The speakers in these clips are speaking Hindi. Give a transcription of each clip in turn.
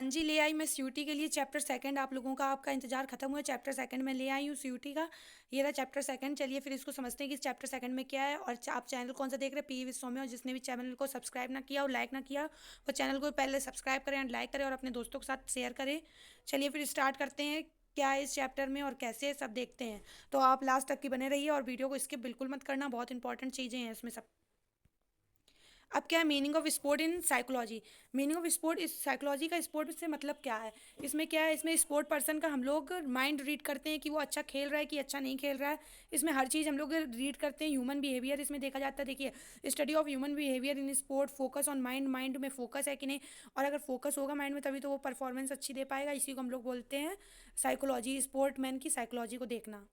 हाँ जी, ले आई मैं सीयूटी के लिए चैप्टर सेकंड। आप लोगों का आपका इंतजार खत्म हुआ, चैप्टर सेकंड में ले आई हूँ सीयूटी का। ये रहा चैप्टर सेकंड। चलिए फिर इसको समझते हैं कि इस चैप्टर सेकंड में क्या है। और आप चैनल कौन सा देख रहे हैं, पी विश्व, और जिसने भी चैनल को सब्सक्राइब ना किया और लाइक ना किया, वो चैनल को पहले सब्सक्राइब करें एंड लाइक करें और अपने दोस्तों के साथ शेयर करें। चलिए फिर स्टार्ट करते हैं, क्या है इस चैप्टर में और कैसे सब देखते हैं। तो आप लास्ट तक की बने रहिए और वीडियो को स्किप बिल्कुल मत करना, बहुत इंपॉर्टेंट चीज़ें हैं इसमें सब। अब क्या है meaning of sport in psychology. Meaning of sport इस साइकोलॉजी का स्पोर्ट से मतलब क्या है। इसमें क्या है, इसमें स्पोर्ट पर्सन का हम लोग माइंड रीड करते हैं कि वो अच्छा खेल रहा है कि अच्छा नहीं खेल रहा है। इसमें हर चीज़ हम लोग रीड करते हैं। ह्यूमन बिहेवियर इसमें देखा जाता है। देखिए, study of human behaviour in sport, focus on mind, mind में फोकस है कि नहीं, और अगर फोकस होगा माइंड में तभी तो वो परफॉर्मेंस अच्छी दे पाएगा। इसी को हम लोग बोलते हैं साइकोलॉजी, स्पोर्ट मैन की साइकोलॉजी को देखना।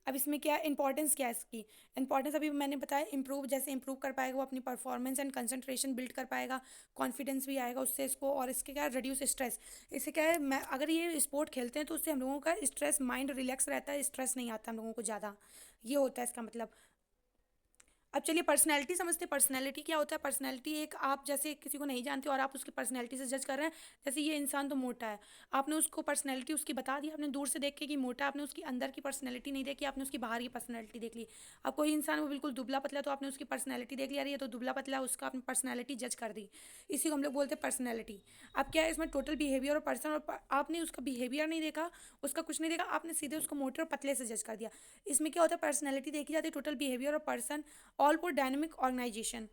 अब इसमें क्या इंपॉर्टेंस, क्या है इसकी इंपॉर्टेंस, अभी मैंने बताया। इंप्रूव, जैसे इंप्रूव कर पाएगा वो अपनी परफॉर्मेंस एंड कंसंट्रेशन बिल्ड कर पाएगा, कॉन्फिडेंस भी आएगा उससे इसको। और इसके क्या है, रिड्यूस स्ट्रेस। इससे क्या है, मैं अगर ये स्पोर्ट खेलते हैं तो उससे हम लोगों का स्ट्रेस, माइंड रिलैक्स रहता है, स्ट्रेस नहीं आता हम लोगों को ज़्यादा। ये होता है इसका मतलब। अब चलिए पर्सनैलिटी समझते हैं। पर्सनैलिटी क्या होता है। पर्सनैलिटी एक, आप जैसे किसी को नहीं जानते और आप उसकी पर्सनैलिटी से जज कर रहे हैं, जैसे ये इंसान तो मोटा है, आपने उसको पर्सनैलिटी उसकी बता दी, आपने दूर से देख के कि मोटा, आपने उसकी अंदर की पर्सनैलिटी नहीं देखी, आपने उसकी बाहर की पर्सनैलिटी देख ली। अब कोई इंसान वो बिल्कुल दुबला पतला, तो आपने उसकी पर्सनैलिटी देख ली, अरे ये तो दुबला पतला, उसका आपने पर्सनैलिटी जज कर दी। इसी को हम लोग बोलते हैं पर्सनैलिटी। अब क्या है, इसमें टोटल बिहेवियर और पर्सन, और आपने उसका बिहेवियर नहीं देखा, उसका कुछ नहीं देखा, आपने सीधे उसको मोटे और पतले से जज कर दिया। इसमें क्या होता है, पर्सनैलिटी देखी जाती है, टोटल बिहेवियर और person, all for dynamic organisation.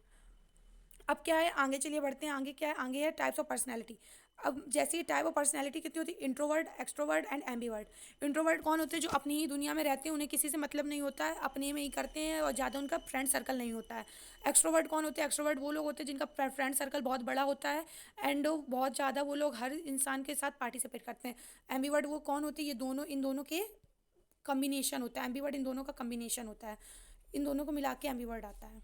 अब क्या है, आगे चलिए बढ़ते हैं। आगे क्या है, आगे है टाइप्स ऑफ पर्सनैलिटी। अब जैसे टाइप ऑफ पर्सनैलिटी कितनी होती है, introvert, extrovert and ambivert. Introvert कौन होते हैं, जो अपनी ही दुनिया में रहते हैं, उन्हें किसी से मतलब नहीं होता है, अपने में ही करते हैं और ज़्यादा उनका फ्रेंड सर्कल नहीं होता है। एक्सट्रोवर्ट कौन होते हैं, एक्सट्रोवर्ट वो लोग होते हैं जिनका फ्रेंड सर्कल बहुत बड़ा होता है एंड बहुत ज़्यादा वो लोग हर इंसान के साथ पार्टिसिपेट करते हैं। एम्बीवर्ट वो कौन होते हैं, ये दोनों, इन दोनों के कम्बिनेशन होता है। एम्बीवर्ट इन दोनों का कम्बिनेशन होता है, इन दोनों को मिला के एम्बीवर्ट आता है।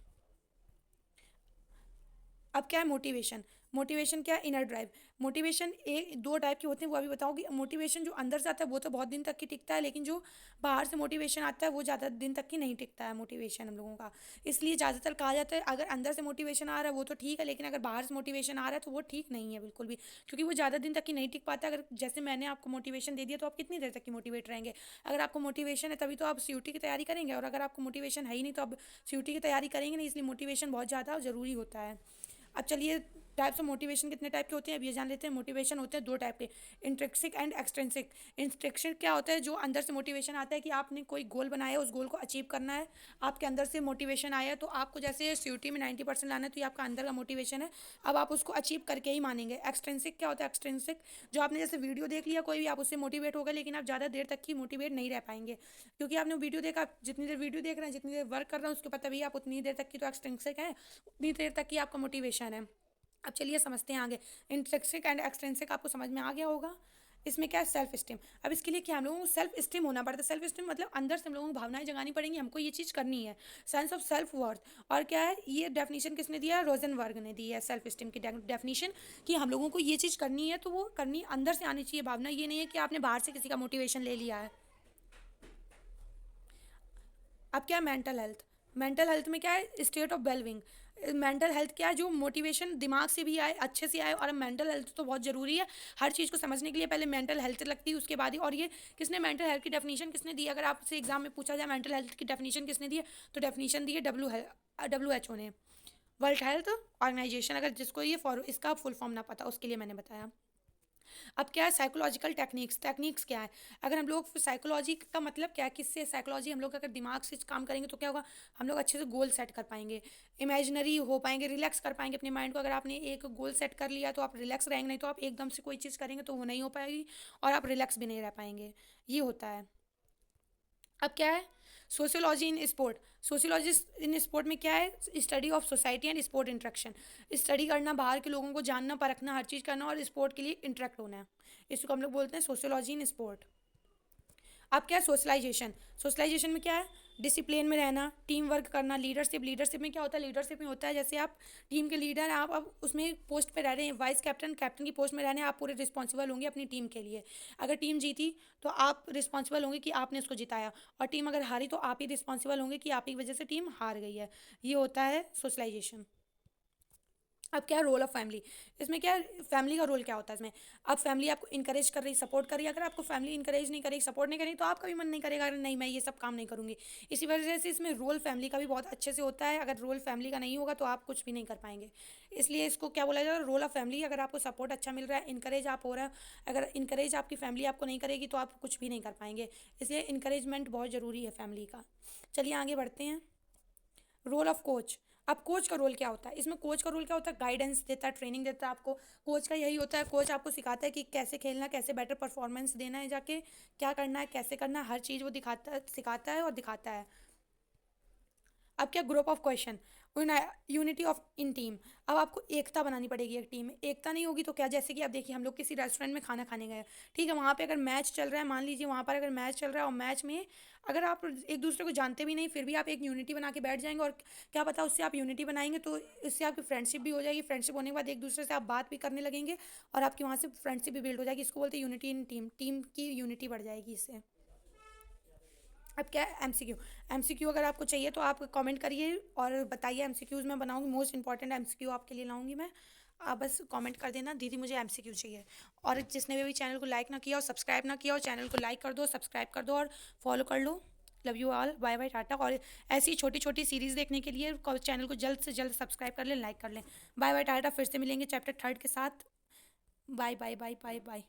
अब क्या है मोटिवेशन। मोटिवेशन क्या है, इनर ड्राइव। मोटिवेशन एक दो टाइप के होते हैं, वो अभी बताऊंगी। मोटिवेशन जो अंदर से आता है वो तो बहुत दिन तक की टिकता है, लेकिन जो बाहर से मोटिवेशन आता है वो ज़्यादा दिन तक की नहीं टिकता है मोटिवेशन हम लोगों का। इसलिए ज़्यादातर कहा जाता है अगर अंदर से मोटिवेशन आ रहा है वो तो ठीक है, लेकिन अगर बाहर से मोटिवेशन आ रहा है तो वो ठीक नहीं है बिल्कुल भी, क्योंकि वो ज़्यादा दिन तक की नहीं टिक पाता। अगर जैसे मैंने आपको मोटिवेशन दे दिया तो आप कितनी देर तक की मोटिवेट रहेंगे। अगर आपको मोटिवेशन है तभी तो आप सीयूटी की तैयारी करेंगे, और अगर आपको मोटिवेशन है ही नहीं तो आप सीयूटी की तैयारी करेंगे नहीं। इसलिए मोटिवेशन बहुत ज़्यादा ज़रूरी होता है। अब चलिए टाइप्स ऑफ मोटिवेशन कितने टाइप के होते हैं अब ये जान लेते हैं। मोटिवेशन होते हैं दो टाइप के, इंट्रिंसिक एंड एक्सट्रिंसिक। इंट्रिंसिक क्या होता है, जो अंदर से मोटिवेशन आता है कि आपने कोई गोल बनाया है, उस गोल को अचीव करना है, आपके अंदर से मोटिवेशन आया है, तो आपको जैसे सीयूटी में 90% लाना है, तो ये आपका अंदर का मोटिवेशन है, अब आप उसको अचीव करके ही मानेंगे। एक्सट्रिंसिक क्या होता है, एक्सट्रिंसिक जो आपने जैसे वीडियो देख लिया कोई भी, आप उससे मोटिवेट हो गए, लेकिन आप ज़्यादा देर तक की मोटिवेट नहीं रह पाएंगे, क्योंकि आपने वीडियो देखा, जितनी देर वीडियो देख रहे हैं, जितनी देर वर्क कर रहे हैं, उसके पता भी आप उतनी देर तक की तो एक्सट्रिंसिक है, उतनी देर तक की आपका मोटिवेशन है। अब चलिए समझते हैं आगे। इंट्रिंसिक एंड एक्सट्रिंसिक आपको समझ में आ गया होगा। इसमें क्या है, सेल्फ स्टीम। अब इसके लिए क्या हम लोगों को सेल्फ स्टीम होना पड़ता है। सेल्फ स्टीम मतलब अंदर से हम लोगों को भावनाएं जगानी पड़ेंगी, हमको ये चीज़ करनी है। Sense of self worth. और क्या है, ये डेफिनेशन किसने दिया है, रोजनबर्ग ने दी है सेल्फ स्टीम की डेफिनेशन, कि हम लोगों को ये चीज़ करनी है तो वो करनी अंदर से आनी चाहिए भावना, ये नहीं है कि आपने बाहर से किसी का मोटिवेशन ले लिया है। अब क्या है मेंटल हेल्थ। मेंटल हेल्थ में क्या है, state of wellbeing. Mental health क्या है, जो मोटिवेशन दिमाग से भी आए, अच्छे से आए, और मेंटल हेल्थ तो बहुत ज़रूरी है। हर चीज़ को समझने के लिए पहले मेंटल हेल्थ लगती है, उसके बाद ही। और ये किसने मेंटल हेल्थ की डेफिनेशन किसने दी, अगर आपसे एग्जाम में पूछा जाए मेंटल हेल्थ की डेफिनेशन किसने दी है, तो डेफिनेशन दी है WHO ने, वर्ल्ड हेल्थ ऑर्गेनाइजेशन। अगर जिसको ये फॉर इसका फुल फॉर्म ना पता उसके लिए मैंने बताया। अब क्या है साइकोलॉजिकल टेक्निक्स। टेक्निक्स क्या है, अगर हम लोग साइकोलॉजी का मतलब क्या है, किससे साइकोलॉजी, हम लोग अगर दिमाग से काम करेंगे तो क्या होगा, हम लोग अच्छे से गोल सेट कर पाएंगे, इमेजिनरी हो पाएंगे, रिलैक्स कर पाएंगे अपने माइंड को। अगर आपने एक गोल सेट कर लिया तो आप रिलैक्स रहेंगे, नहीं तो आप एकदम से कोई चीज़ करेंगे तो वो नहीं हो पाएगी और आप रिलैक्स भी नहीं रह पाएंगे। ये होता है। अब क्या है sociology in sport. Sociology in sport में क्या है, study of society and sport interaction. Study करना, बाहर के लोगों को जानना परखना, हर चीज़ करना, और स्पोर्ट के लिए इंटरेक्ट होना है, इसको हम लोग बोलते हैं सोशियोलॉजी इन स्पोर्ट। अब क्या है सोशलाइजेशन। सोशलाइजेशन में क्या है, डिसिप्लिन में रहना, टीम वर्क करना, लीडरशिप। लीडरशिप में क्या होता है, लीडरशिप में होता है जैसे आप टीम के लीडर हैं, आप अब उसमें पोस्ट पे रह रहे हैं, वाइस कैप्टन, कैप्टन की पोस्ट में रह रहे हैं, आप पूरे रिस्पॉन्सिबल होंगे अपनी टीम के लिए। अगर टीम जीती तो आप रिस्पॉन्सिबल होंगे कि आपने उसको जिताया, और टीम अगर हारी तो आप ही रिस्पॉन्सिबल होंगे कि आप ही की वजह से टीम हार गई है। ये होता है सोशलाइजेशन। अब क्या है रोल ऑफ फैमिली, इसमें क्या है फैमिली का रोल क्या होता है इसमें। अब फैमिली आपको इंकरेज कर रही, सपोर्ट कर रही है, अगर आपको फैमिली इंकरेज नहीं करेगी, सपोर्ट नहीं करेगी, तो आपका भी मन नहीं करेगा, अरे नहीं मैं ये सब काम नहीं करूँगी। इसी वजह से इसमें रोल फैमिली का भी बहुत अच्छे से होता है, अगर रोल फैमिली का नहीं होगा तो आप कुछ भी नहीं कर पाएंगे। इसलिए इसको क्या बोला जाता है, रोल ऑफ फैमिली। अगर आपको सपोर्ट अच्छा मिल रहा है, इंकरेज आप हो रहा है, अगर इंकरेज आपकी फैमिली आपको नहीं करेगी तो आप कुछ भी नहीं कर पाएंगे। इसलिए इंकरेजमेंट बहुत ज़रूरी है फैमिली का। चलिए आगे बढ़ते हैं। Role of coach. अब कोच का रोल क्या होता है, इसमें कोच का रोल क्या होता है, गाइडेंस देता है, ट्रेनिंग देता है आपको। कोच का यही होता है, कोच आपको सिखाता है कि कैसे खेलना, कैसे बेटर परफॉर्मेंस देना है, जाके क्या करना है, कैसे करना है, हर चीज़ वो दिखाता है, सिखाता है और दिखाता है। अब क्या, group of question, unity of in team. अब आपको एकता बनानी पड़ेगी एक टीम में। एकता नहीं होगी तो क्या, जैसे कि आप देखिए हम लोग किसी रेस्टोरेंट में खाना खाने गए, ठीक है, वहाँ पे अगर मैच चल रहा है, मान लीजिए वहाँ पर अगर मैच चल रहा है और मैच में अगर आप एक दूसरे को जानते भी नहीं फिर भी आप एक यूनिटी बना के बैठ जाएंगे, और क्या पता उससे आप यूनिटी बनाएंगे तो इससे आपकी फ्रेंडशिप भी हो जाएगी, फ्रेंडशिप होने के बाद एक दूसरे से आप बात भी करने लगेंगे और आपकी वहाँ से फ्रेंडशिप भी बिल्ड हो जाएगी। इसको बोलते हैं यूनिटी इन टीम, टीम की यूनिटी बढ़ जाएगी इससे। अब क्या है, एमसीक्यू। एमसीक्यू अगर आपको चाहिए तो आप कमेंट करिए और बताइए, एमसीक्यूज़ मैं बनाऊंगी, मोस्ट इंपॉर्टेंट एमसीक्यू आपके लिए लाऊंगी मैं। आप बस कमेंट कर देना दीदी मुझे एमसीक्यू चाहिए। और जिसने भी चैनल को लाइक ना किया और सब्सक्राइब ना किया, और चैनल को लाइक कर दो, सब्सक्राइब कर दो और फॉलो कर लो। Love you all, bye bye, ta-ta. और ऐसी छोटी छोटी सीरीज़ देखने के लिए चैनल को जल्द से जल्द सब्सक्राइब कर लें, लाइक कर लें। Bye bye, tata. फिर से मिलेंगे चैप्टर 3 के साथ। Bye bye bye bye bye.